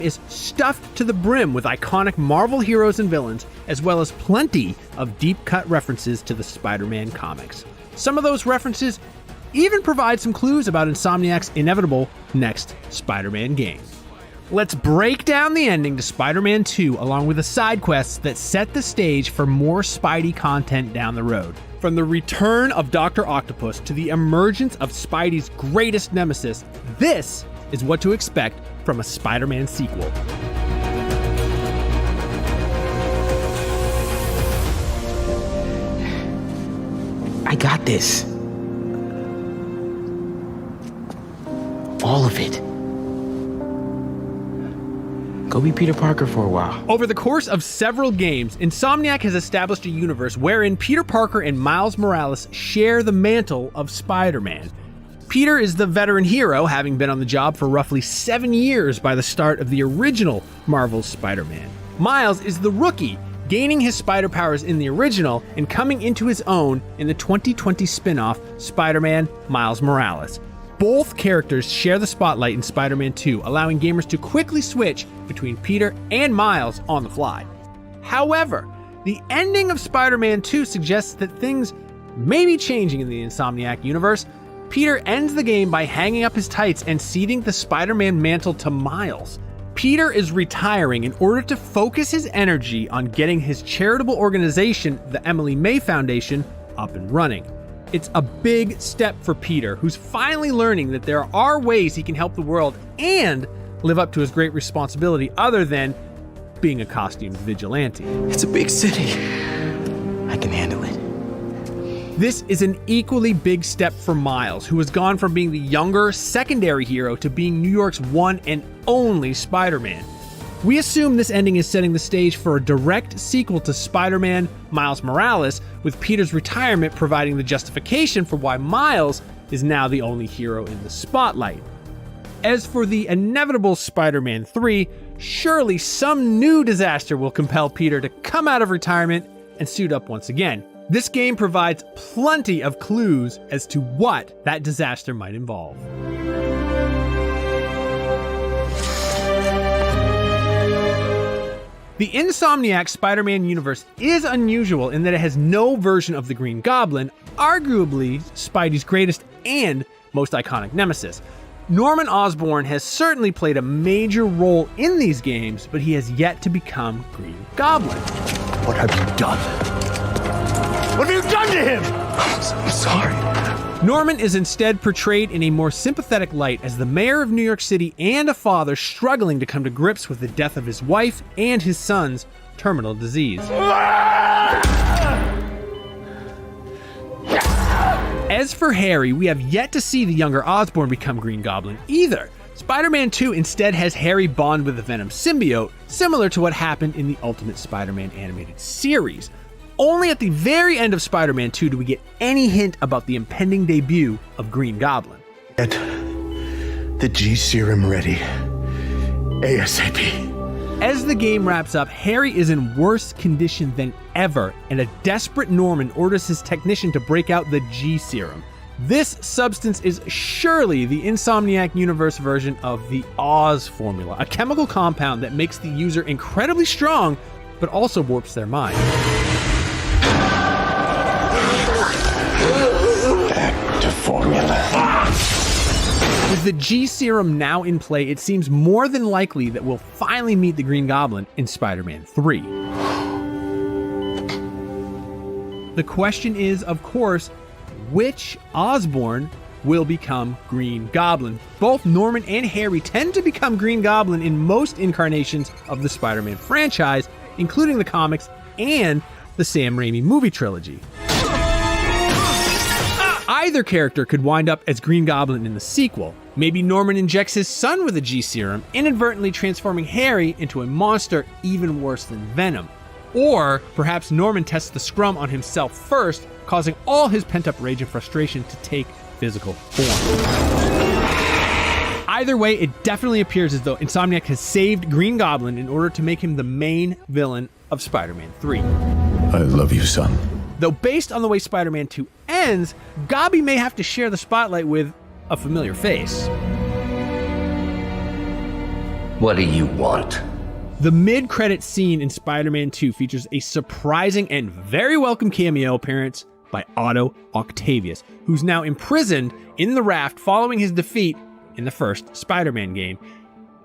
is stuffed to the brim with iconic Marvel heroes and villains, as well as plenty of deep-cut references to the Spider-Man comics. Some of those references even provide some clues about Insomniac's inevitable next Spider-Man game. Let's break down the ending to Spider-Man 2 along with the side quests that set the stage for more Spidey content down the road. From the return of Dr. Octopus to the emergence of Spidey's greatest nemesis, this is what to expect from a Spider-Man sequel. I got this. All of it. Go be Peter Parker for a while. Over the course of several games, Insomniac has established a universe wherein Peter Parker and Miles Morales share the mantle of Spider-Man. Peter is the veteran hero, having been on the job for roughly 7 years by the start of the original Marvel's Spider-Man. Miles is the rookie, gaining his spider powers in the original and coming into his own in the 2020 spin-off Spider-Man Miles Morales. Both characters share the spotlight in Spider-Man 2, allowing gamers to quickly switch between Peter and Miles on the fly. However, the ending of Spider-Man 2 suggests that things may be changing in the Insomniac universe. Peter ends the game by hanging up his tights and ceding the Spider-Man mantle to Miles. Peter is retiring in order to focus his energy on getting his charitable organization, the Emily May Foundation, up and running. It's a big step for Peter, who's finally learning that there are ways he can help the world and live up to his great responsibility other than being a costumed vigilante. It's a big city. I can handle it. This is an equally big step for Miles, who has gone from being the younger, secondary hero to being New York's one and only Spider-Man. We assume this ending is setting the stage for a direct sequel to Spider-Man Miles Morales, with Peter's retirement providing the justification for why Miles is now the only hero in the spotlight. As for the inevitable Spider-Man 3, surely some new disaster will compel Peter to come out of retirement and suit up once again. This game provides plenty of clues as to what that disaster might involve. The Insomniac Spider-Man universe is unusual in that it has no version of the Green Goblin, arguably Spidey's greatest and most iconic nemesis. Norman Osborn has certainly played a major role in these games, but he has yet to become Green Goblin. What have you done? What have you done to him? I'm sorry. Norman is instead portrayed in a more sympathetic light as the mayor of New York City and a father struggling to come to grips with the death of his wife and his son's terminal disease. As for Harry, we have yet to see the younger Osborn become Green Goblin either. Spider-Man 2 instead has Harry bond with the Venom symbiote, similar to what happened in the Ultimate Spider-Man animated series. Only at the very end of Spider-Man 2 do we get any hint about the impending debut of Green Goblin. Get the G serum ready. ASAP. As the game wraps up, Harry is in worse condition than ever, and a desperate Norman orders his technician to break out the G serum. This substance is surely the Insomniac universe version of the Oz formula, a chemical compound that makes the user incredibly strong, but also warps their mind. Back to formula. With the G serum now in play, it seems more than likely that we'll finally meet the Green Goblin in Spider-Man 3. The question is, of course, which Osborn will become Green Goblin? Both Norman and Harry tend to become Green Goblin in most incarnations of the Spider-Man franchise, including the comics and the Sam Raimi movie trilogy. Either character could wind up as Green Goblin in the sequel. Maybe Norman injects his son with a G serum, inadvertently transforming Harry into a monster even worse than Venom. Or perhaps Norman tests the scrum on himself first, causing all his pent-up rage and frustration to take physical form. Either way, it definitely appears as though Insomniac has saved Green Goblin in order to make him the main villain of Spider-Man 3. I love you, son. Though based on the way Spider-Man 2 ends, Gobby may have to share the spotlight with a familiar face. What do you want? The mid-credit scene in Spider-Man 2 features a surprising and very welcome cameo appearance by Otto Octavius, who's now imprisoned in the raft following his defeat in the first Spider-Man game.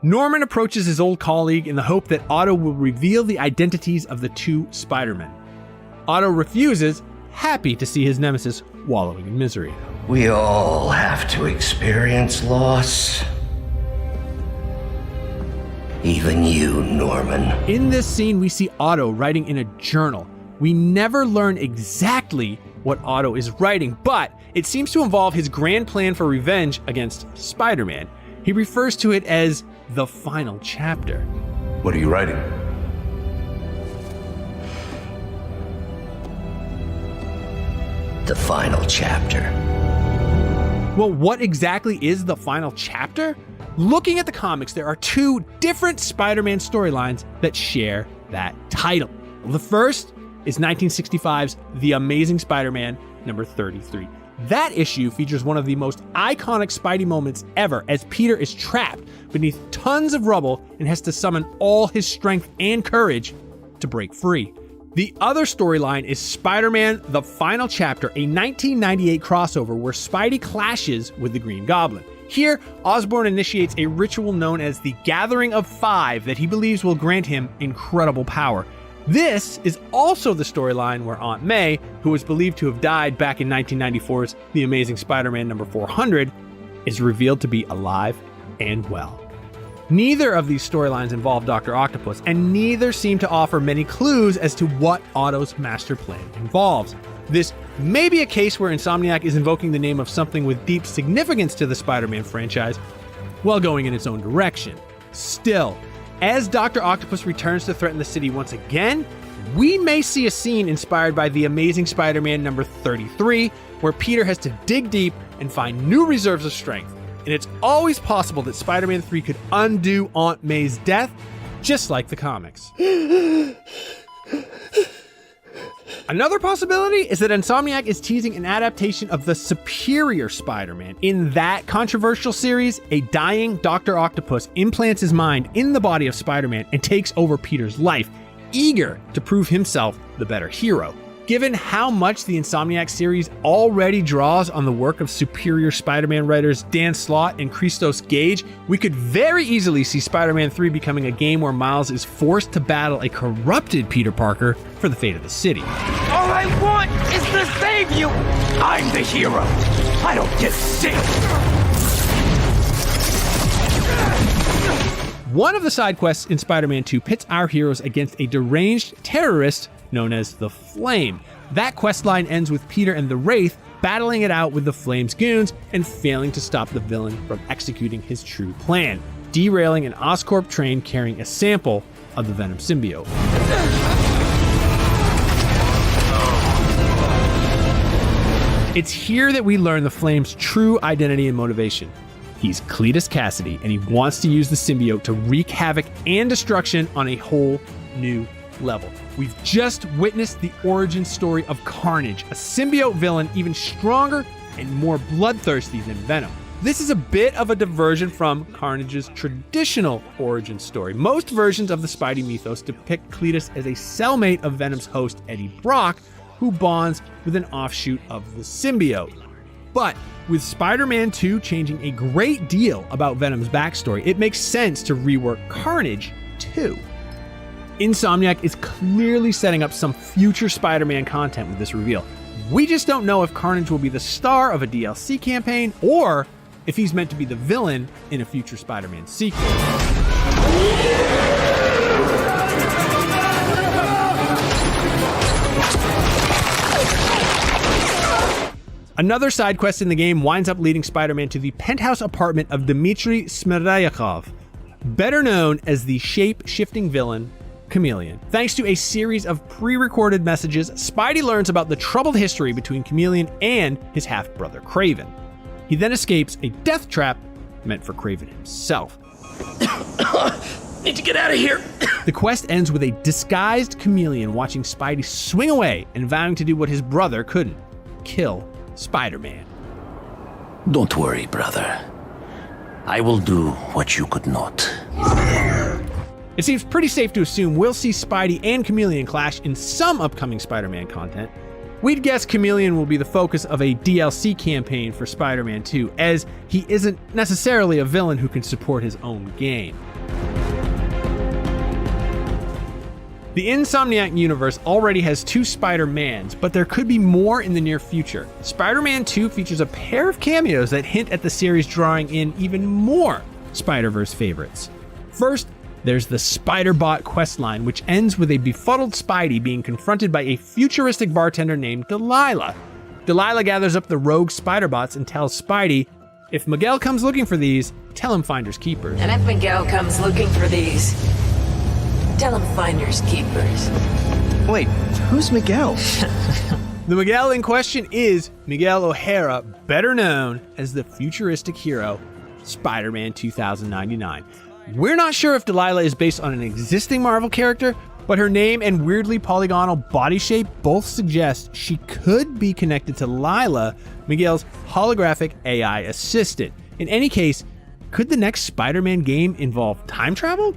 Norman approaches his old colleague in the hope that Otto will reveal the identities of the two Spider-Men. Otto refuses, happy to see his nemesis wallowing in misery. We all have to experience loss. Even you, Norman. In this scene, we see Otto writing in a journal. We never learn exactly what Otto is writing, but it seems to involve his grand plan for revenge against Spider-Man. He refers to it as the final chapter. What are you writing? The final chapter. Well, what exactly is the final chapter? Looking at the comics, there are two different Spider-Man storylines that share that title. The first is 1965's The Amazing Spider-Man number 33. That issue features one of the most iconic Spidey moments ever, as Peter is trapped beneath tons of rubble and has to summon all his strength and courage to break free. The other storyline is Spider-Man The Final Chapter, a 1998 crossover where Spidey clashes with the Green Goblin. Here, Osborn initiates a ritual known as the Gathering of Five that he believes will grant him incredible power. This is also the storyline where Aunt May, who was believed to have died back in 1994's The Amazing Spider-Man number 400, is revealed to be alive and well. Neither of these storylines involve Dr. Octopus, and neither seem to offer many clues as to what Otto's master plan involves. This may be a case where Insomniac is invoking the name of something with deep significance to the Spider-Man franchise while going in its own direction. Still, as Dr. Octopus returns to threaten the city once again, we may see a scene inspired by The Amazing Spider-Man number 33, where Peter has to dig deep and find new reserves of strength. And it's always possible that Spider-Man 3 could undo Aunt May's death, just like the comics. Another possibility is that Insomniac is teasing an adaptation of the Superior Spider-Man. In that controversial series, a dying Dr. Octopus implants his mind in the body of Spider-Man and takes over Peter's life, eager to prove himself the better hero. Given how much the Insomniac series already draws on the work of Superior Spider-Man writers Dan Slott and Christos Gage, we could very easily see Spider-Man 3 becoming a game where Miles is forced to battle a corrupted Peter Parker for the fate of the city. All I want is to save you! I'm the hero. I don't get sick. One of the side quests in Spider-Man 2 pits our heroes against a deranged terrorist known as the Flame. That questline ends with Peter and the Wraith battling it out with the Flame's goons and failing to stop the villain from executing his true plan, derailing an Oscorp train carrying a sample of the Venom symbiote. It's here that we learn the Flame's true identity and motivation. He's Cletus Cassidy, and he wants to use the symbiote to wreak havoc and destruction on a whole new level. We've just witnessed the origin story of Carnage, a symbiote villain even stronger and more bloodthirsty than Venom. This is a bit of a diversion from Carnage's traditional origin story. Most versions of the Spidey mythos depict Cletus as a cellmate of Venom's host Eddie Brock, who bonds with an offshoot of the symbiote. But with Spider-Man 2 changing a great deal about Venom's backstory, it makes sense to rework Carnage too. Insomniac is clearly setting up some future Spider-Man content with this reveal. We just don't know if Carnage will be the star of a DLC campaign or if he's meant to be the villain in a future Spider-Man sequel. Another side quest in the game winds up leading Spider-Man to the penthouse apartment of Dmitry Smeryakov, better known as the shape-shifting villain Chameleon. Thanks to a series of pre-recorded messages, Spidey learns about the troubled history between Chameleon and his half-brother Kraven. He then escapes a death trap meant for Kraven himself. Need to get out of here. The quest ends with a disguised Chameleon watching Spidey swing away and vowing to do what his brother couldn't: kill Spider-Man. Don't worry, brother. I will do what you could not. It seems pretty safe to assume we'll see Spidey and Chameleon clash in some upcoming Spider-Man content. We'd guess Chameleon will be the focus of a DLC campaign for Spider-Man 2, as he isn't necessarily a villain who can support his own game. The Insomniac universe already has 2 Spider-Mans, but there could be more in the near future. Spider-Man 2 features a pair of cameos that hint at the series drawing in even more Spider-Verse favorites. First, there's the Spider-Bot questline, which ends with a befuddled Spidey being confronted by a futuristic bartender named Delilah. Delilah gathers up the rogue Spider-Bots and tells Spidey, if Miguel comes looking for these, tell him finders keepers. And if Miguel comes looking for these, tell him finders keepers. Wait, who's Miguel? The Miguel in question is Miguel O'Hara, better known as the futuristic hero, Spider-Man 2099. We're not sure if Delilah is based on an existing Marvel character, but her name and weirdly polygonal body shape both suggest she could be connected to Lila, Miguel's holographic AI assistant. In any case, could the next Spider-Man game involve time travel?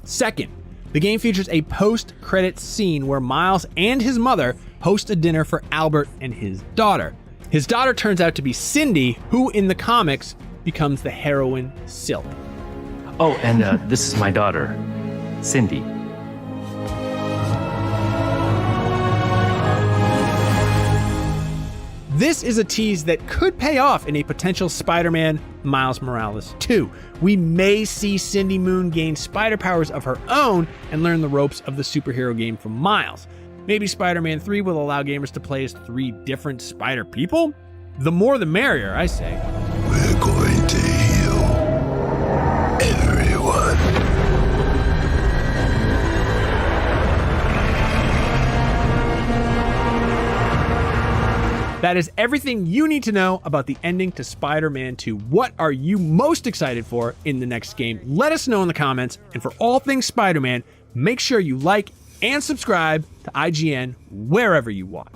Second, the game features a post-credits scene where Miles and his mother host a dinner for Albert and his daughter. His daughter turns out to be Cindy, who in the comics becomes the heroine Silk. Oh, and this is my daughter, Cindy. This is a tease that could pay off in a potential Spider-Man Miles Morales 2. We may see Cindy Moon gain spider powers of her own and learn the ropes of the superhero game from Miles. Maybe Spider-Man 3 will allow gamers to play as 3 different spider people? The more the merrier, I say. We're going to heal everyone. That is everything you need to know about the ending to Spider-Man 2. What are you most excited for in the next game? Let us know in the comments. And for all things Spider-Man, make sure you like and subscribe to IGN wherever you watch.